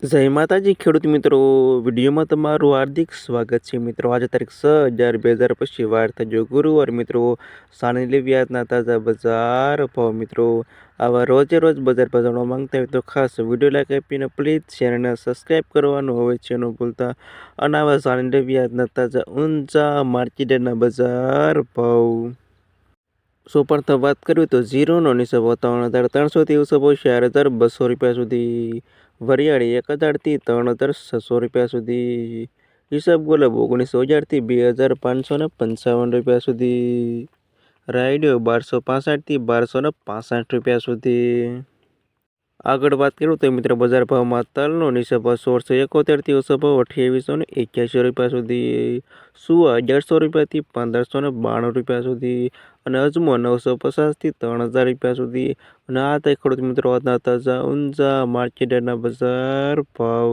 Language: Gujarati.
જય માતાજી ખેડૂત મિત્રો, વિડીયોમાં તમારું હાર્દિક સ્વાગત છે મિત્રો। આજે તારીખ 6/11/2025 વાર થજો ગુરુવાર મિત્રો। સાણંદ વ્યાજના તાજા બજાર ભાવ મિત્રો। આવા રોજે રોજ બજાર ભાવ જાણવા માંગતા હોય તો ખાસ વિડીયો લાઈક આપીને પ્લીઝ ચેનલને સબસ્ક્રાઈબ કરવાનું હોય છે ન ભૂલતા। અને આવા સાણંદ વ્યાજના તાજા ઊંચા માર્કેટના બજાર ભાવ પ્રથમ વાત કરીએ તો જીરોનો નીચો ભાવ 3,300થી ઊંચો ભાવ 4,200 રૂપિયા સુધી। વરિયાળી 1,000થી 3,600 રૂપિયા સુધી। હિસાબ ગુલાબ 19,000થી 2,555 રૂપિયા સુધી। રાયડો 1,265થી 1,265 રૂપિયા સુધી। આગળ વાત કરું તો મિત્રો બજાર ભાવમાં તલનો નીચો ભાવ 1,671થી ઊંચો ભાવ 2,881 રૂપિયા સુધી। સુવા 1,100 રૂપિયાથી 1,592 રૂપિયા સુધી। અને અજમો 950થી 3,000 રૂપિયા સુધી। અને આ ખેડૂત મિત્રો આજના તાજા ઊંચા માર્કેટના બજાર ભાવ।